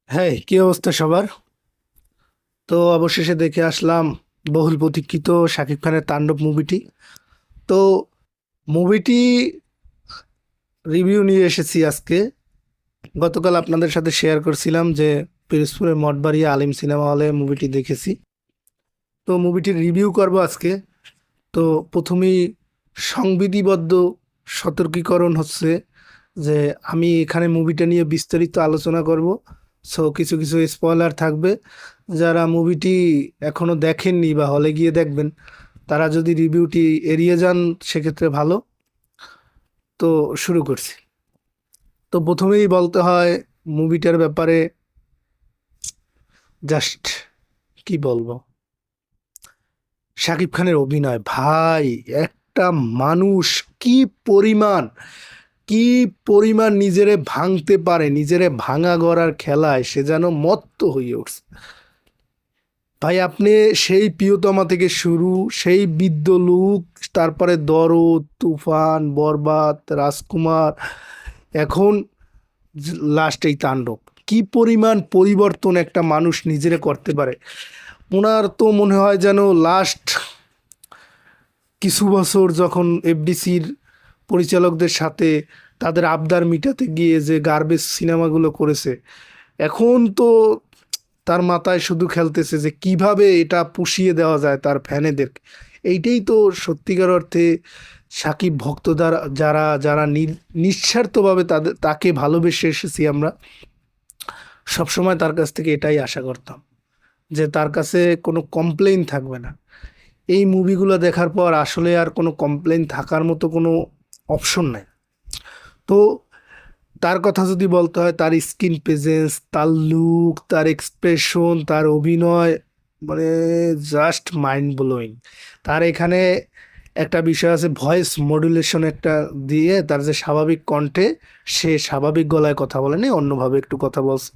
হ্যাঁ, কি অবস্থা সবার? তো অবশেষে দেখে আসলাম বহুল প্রতীক্ষিত শাকিব খানের তাণ্ডব মুভিটি। তো মুভিটি রিভিউ নিয়ে এসেছি আজকে। গতকাল আপনাদের সাথে শেয়ার করছিলাম যে পিরোজপুরের মঠবাড়িয়া আলিম সিনেমা হলে মুভিটি দেখেছি। তো মুভিটির রিভিউ করব আজকে। তো প্রথমেই সংবিধিবদ্ধ সতর্কীকরণ হচ্ছে যে আমি এখানে মুভিটা নিয়ে বিস্তারিত আলোচনা করব। সো কিছু কিছু স্পয়লার থাকবে। যারা মুভিটি এখনো দেখেননি বা হলে গিয়ে দেখবেন, তারা যদি রিভিউটি এড়িয়ে যান সেক্ষেত্রে ভালো। তো শুরু করছি। তো প্রথমেই বলতে হয় মুভিটার ব্যাপারে। জাস্ট কি বলবো, শাকিব খানের অভিনয় ভাই, একটা মানুষ কি পরিমাণ কি পরিমাণ নিজেরে ভাঙতে পারে, নিজেরে ভাঙা গড়ার খেলায় সে যেন মত্ত হয়ে উঠছে। ভাই আপনি সেই প্রিয়তমা থেকে শুরু, সেই বিদ্যলুক, তারপরে দরদ, তুফান, বরবাদ, রাজকুমার, এখন লাস্ট এই তাণ্ডব, কি পরিমাণ পরিবর্তন একটা মানুষ নিজেরে করতে পারে। ওনার তো মনে হয় যেন লাস্ট কিছু বছর যখন এফডিসির পরিচালকদের সাথে তাদের আবদার মিটাতে গিয়ে যে গার্বেজ সিনেমাগুলো করেছে, এখন তো তার মাথায় শুধু খেলতেছে যে কিভাবে এটা পুষিয়ে দেওয়া যায় তার ফ্যানেদের। এইটাই তো সত্যিকার অর্থে সাকিব ভক্ত দ্বারা যারা যারা নিঃস্বার্থভাবে তাকে ভালোবেসে এসেছি আমরা, সবসময় তার কাছ থেকে এটাই আশা করতাম যে তার কাছে কোনো কমপ্লেইন থাকবে না। এই মুভিগুলো দেখার পর আসলে আর কোনো কমপ্লেইন থাকার মতো কোনো অপশন নাই। তো তার কথা যদি বলতে হয়, তার স্কিন প্রেজেন্স, তার লুক, তার এক্সপ্রেশন, তার অভিনয়, মানে জাস্ট মাইন্ড ব্লোয়িং। তার এখানে একটা বিষয় আছে, ভয়েস মডুলেশন একটা দিয়ে তার যে স্বাভাবিক কণ্ঠে সে স্বাভাবিক গলায় কথা বলেনি, অন্যভাবে একটু কথা বলছে।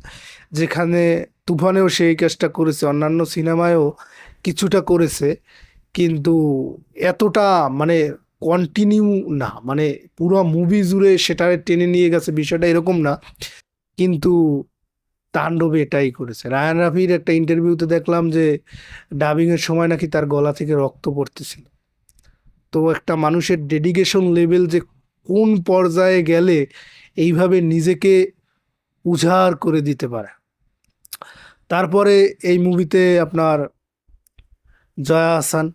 যেখানে তুফানেও সেই কাজটা করেছে, অন্যান্য সিনেমায়ও কিছুটা করেছে, কিন্তু এতটা মানে কন্টিনিউ না, মানে পুরো মুভি জুড়ে সেটা টেনে নিয়ে গেছে বিষয়টা এরকম না। কিন্তু তাণ্ডবে এটাই করেছে। রায়ান রাফির একটা ইন্টারভিউতে দেখলাম যে ডাবিং এর সময় নাকি তার গলা থেকে রক্ত পড়তেছিল। তো একটা মানুষের ডেডিকেশন লেভেল যে কোন পর্যায়ে গেলে এইভাবে নিজেকে উজাড় করে দিতে পারে। তারপরে এই মুভিতে আপনার জয়া আহসান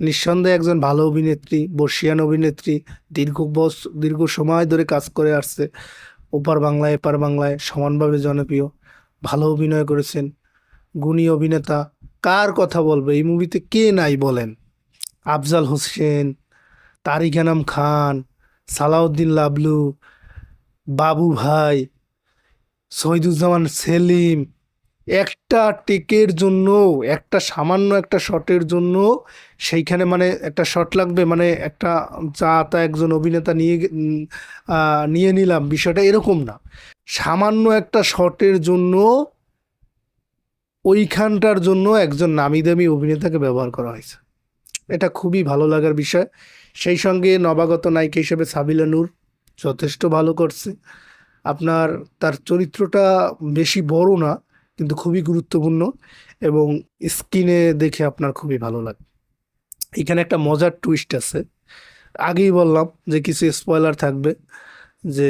নিঃসন্দেহে একজন ভালো অভিনেত্রী, বর্ষিয়ান অভিনেত্রী। দীর্ঘ সময় ধরে কাজ করে আসছে, ওপার বাংলায় এপার বাংলায় সমানভাবে জনপ্রিয়। ভালো অভিনয় করেছেন, গুণী অভিনেতা। কার কথা বলবো, এই মুভিতে কে নাই বলেন? আফজাল হোসেন, তারিক আনাম খান, সালাউদ্দিন লাবলু, বাবু ভাই, শহীদুজ্জামান সেলিম। একটা টেকের জন্য, একটা সামান্য একটা শটের জন্য সেইখানে মানে একটা শট লাগবে, মানে একটা যা তা একজন অভিনেতা নিয়ে নিলাম, বিষয়টা এরকম না। সামান্য একটা শটের জন্য ওইখানটার জন্য একজন নামি দামি অভিনেতাকে ব্যবহার করা হয়েছে। এটা খুবই ভালো লাগার বিষয়। সেই সঙ্গে নবাগত নায়িকা হিসেবে সাবিলা নূর যথেষ্ট ভালো করছে। আপনার তার চরিত্রটা বেশি বড় না, কিন্তু খুবই গুরুত্বপূর্ণ, এবং স্ক্রিনে দেখে আপনার খুবই ভালো লাগে। এখানে একটা মজার টুইস্ট আছে। আগেই বললাম যে কিছু স্পয়লার থাকবে, যে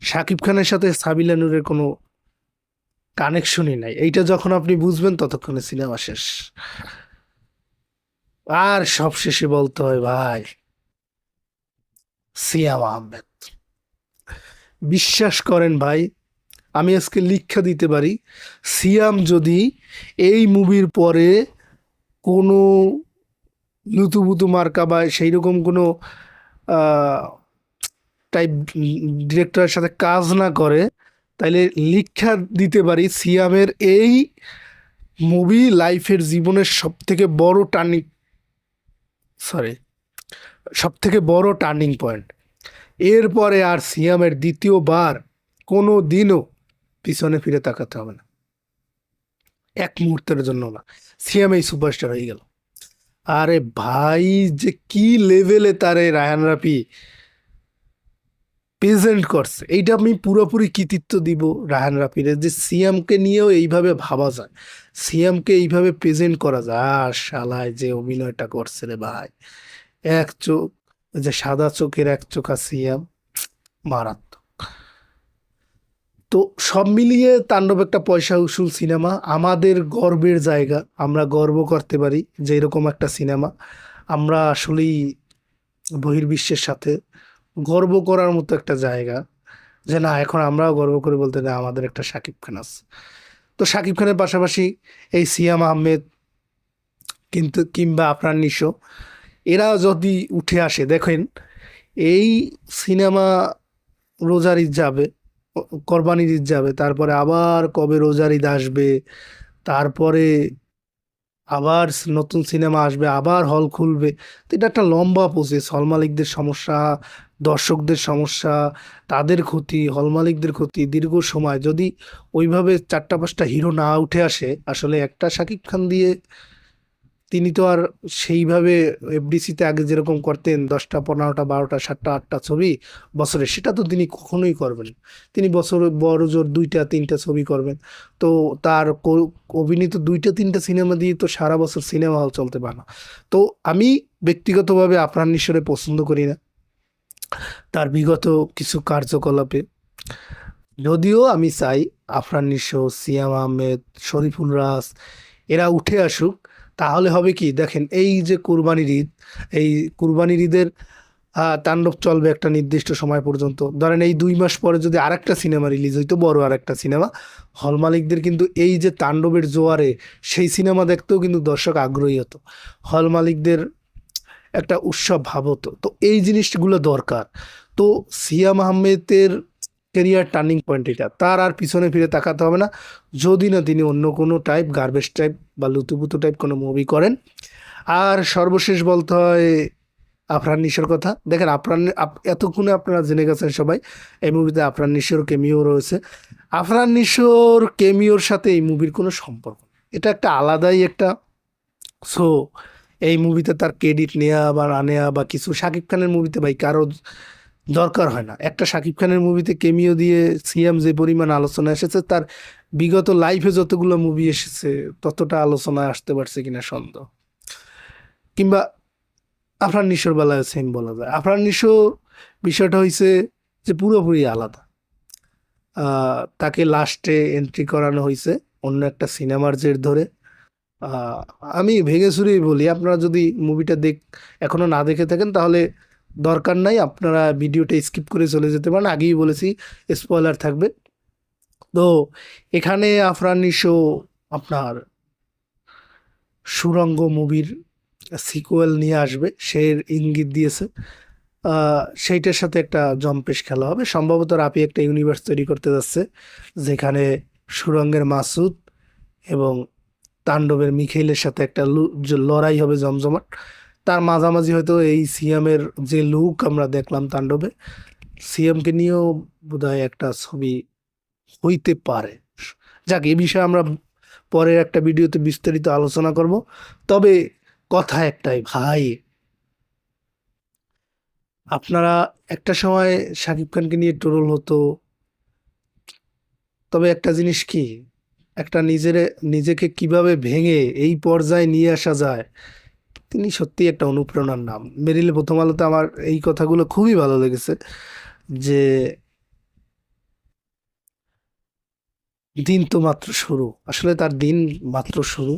শাকিব খানের সাথে সাবিলা নূরের কোনো কানেকশনই নাই। এইটা যখন আপনি বুঝবেন ততক্ষণে সিনেমা শেষ। আর সবশেষে বলতে হয় ভাই, সিয়াম আহমেদ, বিশ্বাস করেন ভাই, আমি আজকে লিখা দিতে পারি, সিয়াম যদি এই মুভির পরে কোনো লুতুপুতু মার্কা বা সেই রকম কোনো টাইপ ডিরেক্টরের সাথে কাজ না করে, তাইলে লিখা দিতে পারি সিয়ামের এই মুভি লাইফের জীবনের সব থেকে বড় টার্নিং, সরি, সব থেকে বড় টার্নিং পয়েন্ট। এরপরে আর সিয়ামের দ্বিতীয়বার কোনো দিনও পিছনে ফিরে তাকাতে হবে না, এক মুহূর্তের জন্য না। সিয়াম এই সুপারস্টার হয়ে গেল। আরে ভাই, যে কি লেভেলে তারে রায়ান রাফি প্রেজেন্ট করছে, এইটা আমি পুরোপুরি কৃতিত্ব দিব রায়হান রাফিরে, যে সিয়ামকে নিয়েও এইভাবে ভাবা যায়, সিয়ামকে এইভাবে প্রেজেন্ট করা যায়। আর শালায় যে অভিনয়টা করছে রে ভাই, এক চোখ, ওই যে সাদা চোখের এক চোখা সিয়াম, মারাত্মক। তো সব মিলিয়ে তাণ্ডব একটা পয়সা উসুল সিনেমা, আমাদের গর্বের জায়গা, আমরা গর্ব করতে পারি যে এরকম একটা সিনেমা আমরা আসলেই বহির্বিশ্বের সাথে গর্ব করার মতো একটা জায়গা, যে না এখন আমরাও গর্ব করে বলতে না আমাদের একটা শাকিব খান আছে। তো শাকিব খানের পাশাপাশি এই সিয়াম আহমেদ কিন্তু কিংবা আপনার নিশো, এরা যদি উঠে আসে, দেখেন এই সিনেমা রোজার ঈদ যাবে, কোরবানির ঈদ যাবে, তারপরে আবার কবে রোজার ঈদ আসবে, তারপরে আবার নতুন সিনেমা আসবে, আবার হল খুলবে। তো এটা একটা লম্বা প্রসেস, হল মালিকদের সমস্যা, দর্শকদের সমস্যা, তাদের ক্ষতি, হল মালিকদের ক্ষতি, দীর্ঘ সময় যদি ওইভাবে চারটা পাঁচটা হিরো না উঠে আসে, আসলে একটা শাকিব খান দিয়ে তিনি তো আর সেইভাবে এফডিসিতে আগে যেরকম করতেন 10টা 15টা 12টা 7টা 8টা ছবি বছরে, সেটা তো তিনি কখনোই করবেন না। তিনি বছরে বড় জোর 2টা 3টা ছবি করবেন। তো তার অভিনীত 2টা 3টা সিনেমা দিয়ে তো সারা বছর সিনেমা হল চলতে পারে না। তো আমি ব্যক্তিগতভাবে আফরান নিশোরে পছন্দ করি না তার বিগত কিছু কার্যকলাপে, যদিও আমি চাই আফরান নিশো, সিয়াম আহমেদ, শরীফুল রাজ এরা উঠে আসুক। তাহলে হবে কি, দেখেন এই যে কুরবানির ঈদ, এই কুরবানির ঈদের তাণ্ডব চলবে একটা নির্দিষ্ট সময় পর্যন্ত। ধরেন এই 2 মাস পরে যদি আরেকটা সিনেমা রিলিজ হইতো, বড় আরেকটা সিনেমা, হল মালিকদের কিন্তু এই যে তাণ্ডবের জোয়ারে সেই সিনেমা দেখতেও কিন্তু দর্শক আগ্রহী হতো, হল মালিকদের একটা উৎসব ভাব হতো। তো এই জিনিসগুলো দরকার। তো সিয়াম আহমেদের ক্যারিয়ার টার্নিং পয়েন্ট এটা, তার আর পিছনে ফিরে তাকাতে হবে না, যদি না তিনি অন্য কোনো টাইপ গার্বেজ টাইপ বা লুতুপুতু টাইপ কোনো মুভি করেন। আর সর্বশেষ বলতে হয় আফরান নিশোর কথা। দেখেন এতক্ষণে আপনারা জেনে গেছেন সবাই, এই মুভিতে আফরান নিশোর কেমিও রয়েছে। আফরান নিশোর কেমিওর সাথে এই মুভির কোনো সম্পর্ক নেই। এটা একটা আলাদাই একটা শো। এই মুভিতে তার ক্রেডিট নেওয়া বা না নেওয়া বা কিছু, শাকিব খানের মুভিতে ভাই কারো দরকার হয় না। একটা শাকিব খানের মুভিতে কেমিও দিয়ে সিএম যে পরিমাণ আলোচনা এসেছে, তার বিগত লাইফে যতগুলো মুভি এসেছে ততটা আলোচনায় আসতে পারছে কিনা সন্দেহ। কিংবা আফরান নিশোর বেলায় সেম বলা যায়। আফরান নিশো বিষয়টা হয়েছে যে পুরোপুরি আলাদা। তাকে লাস্টে এন্ট্রি করানো হয়েছে অন্য একটা সিনেমার জের ধরে। আহ, আমি ভেঙে চুরেই বলি, আপনারা যদি মুভিটা এখনো না দেখে থাকেন তাহলে দরকার নাই, আপনারা ভিডিওটা স্কিপ করে চলে যেতে পারেন, আগেই বলেছি স্পয়লার থাকবে। তো এখানে আফরান নিশো আপনার সুড়ঙ্গ মুভির সিকুয়েল নিয়ে আসবে, সে ইঙ্গিত দিয়েছে। সেইটার সাথে একটা জম্পেশ খেলা হবে, সম্ভবত রাপি একটা ইউনিভার্স তৈরি করতে যাচ্ছে, যেখানে সুড়ঙ্গের মাসুদ এবং তাণ্ডবের মিখেলের সাথে একটা যে লড়াই হবে জমজমাট। তার মাঝামাঝি হয়তো এই সিএমের যে লুক আমরা দেখলাম তাণ্ডবে, সিএমকে নিয়েও বোধহয় একটা ছবি হইতে পারে। যাক, এই বিষয়ে আমরা পরের একটা ভিডিওতে বিস্তারিত আলোচনা করব। তবে কথা একটাই ভাই, আপনারা একটা সময় শাকিব খানকে নিয়ে ট্রোল হতো, তবে একটা জিনিস কি, একটা নিজেকে কিভাবে ভেঙে এই পর্যায়ে নিয়ে আসা যায়, তিনি সত্যি একটা অনুপ্রেরণার নাম। মেরিল প্রথম আলোতে আমার এই কথাগুলো খুবই ভালো লেগেছে, যে দিন তো মাত্র শুরু, আসলে তার দিন মাত্র শুরু।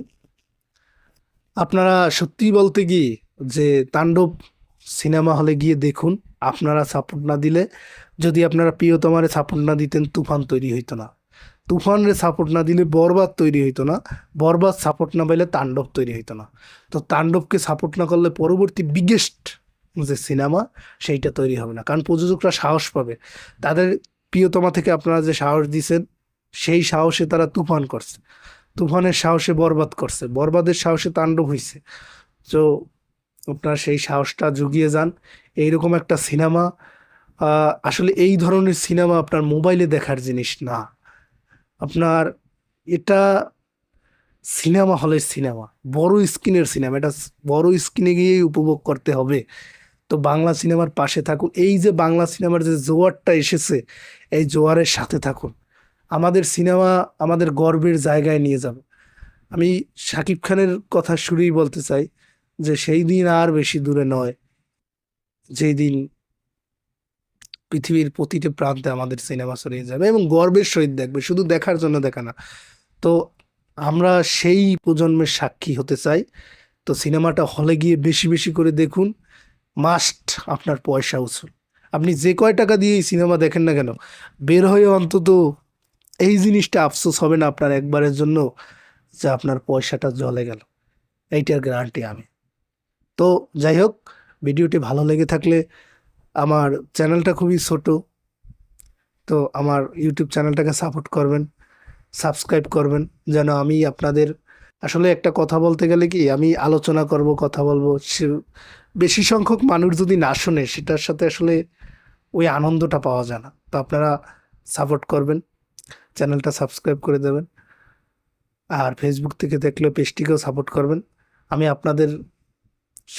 আপনারা সত্যি বলতে কি, যে তাণ্ডব সিনেমা হলে গিয়ে দেখুন। আপনারা সাপোর্ট না দিলে, যদি আপনারা প্রিয়তমারে সাপোর্ট না দিতেন, তুফান তৈরি হইতো না। তুফানের সাপোর্ট না দিলে বরবাদ তৈরি হইতো না। বরবাদ সাপোর্ট না পাইলে তাণ্ডব তৈরি হইতো না। তো তাণ্ডবকে সাপোর্ট না করলে পরবর্তী বিগেস্ট যে সিনেমা, সেইটা তৈরি হবে না, কারণ প্রযোজকরা সাহস পাবে। তাদের প্রিয়তমা থেকে আপনারা যে সাহস দিয়েছেন, সেই সাহসে তারা তুফান করছে, তুফানের সাহসে বরবাদ করছে, বরবাদের সাহসে তাণ্ডব হইছে। তো আপনারা সেই সাহসটা জুগিয়ে যান। এইরকম একটা সিনেমা, আসলে এই ধরনের সিনেমা আপনার মোবাইলে দেখার জিনিস না, আপনার এটা সিনেমা হলের সিনেমা, বড় স্ক্রিনের সিনেমা, এটা বড় স্ক্রিনে গিয়েই উপভোগ করতে হবে। তো তো বাংলা সিনেমার পাশে থাকুন। এই যে বাংলা সিনেমার যে জোয়ারটা এসেছে, এই জোয়ারের সাথে থাকুন। আমাদের সিনেমা আমাদের গর্বের জায়গায় নিয়ে যাবে। আমি শাকিব খানের কথা শুরুই বলতে চাই যে সেই দিন আর বেশি দূরে নয়, যেই দিন পৃথিবীর প্রতিটি প্রান্তে আমাদের সিনেমা ছড়িয়ে যাবে এবং গর্বের সহিত দেখবে, শুধু দেখার জন্য দেখা না। তো আমরা সেই প্রজন্মের সাক্ষী হতে চাই। তো সিনেমাটা হলে গিয়ে বেশি বেশি করে দেখুন। মাস্ট আপনার পয়সা উসুল। আপনি যে কয় টাকা দিয়ে এই সিনেমা দেখেন না কেন, বের হয়ে অন্তত এই জিনিসটা আফসোস হবে না আপনার একবারের জন্য যে আপনার পয়সাটা জলে গেল। এইটার গ্যারান্টি আমি। তো যাই হোক, ভিডিওটি ভালো লেগে থাকলে, আমার চ্যানেলটা খুবই ছোট, তো আমার ইউটিউব চ্যানেলটাকে সাপোর্ট করবেন, সাবস্ক্রাইব করবেন, যেন আমি আপনাদের আসলে একটা কথা বলতে গেলে কি, আমি আলোচনা করব, কথা বলবো, বেশি সংখ্যক মানুষ যদি না শোনে সেটার সাথে আসলে ওই আনন্দটা পাওয়া যায় না। তো আপনারা সাপোর্ট করবেন, চ্যানেলটা সাবস্ক্রাইব করে দেবেন, আর ফেসবুক থেকে দেখলে পেজটিকেও সাপোর্ট করবেন। আমি আপনাদের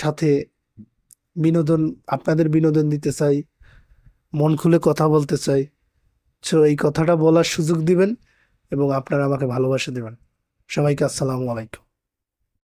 সাথে বিনোদন আপনাদের বিনোদন দিতে চাই, মন খুলে কথা বলতে চাই। সো এই কথাটা বলার সুযোগ দিবেন এবং আপনারা আমাকে ভালোবাসা দেবেন। সবাইকে আসসালামু আলাইকুম।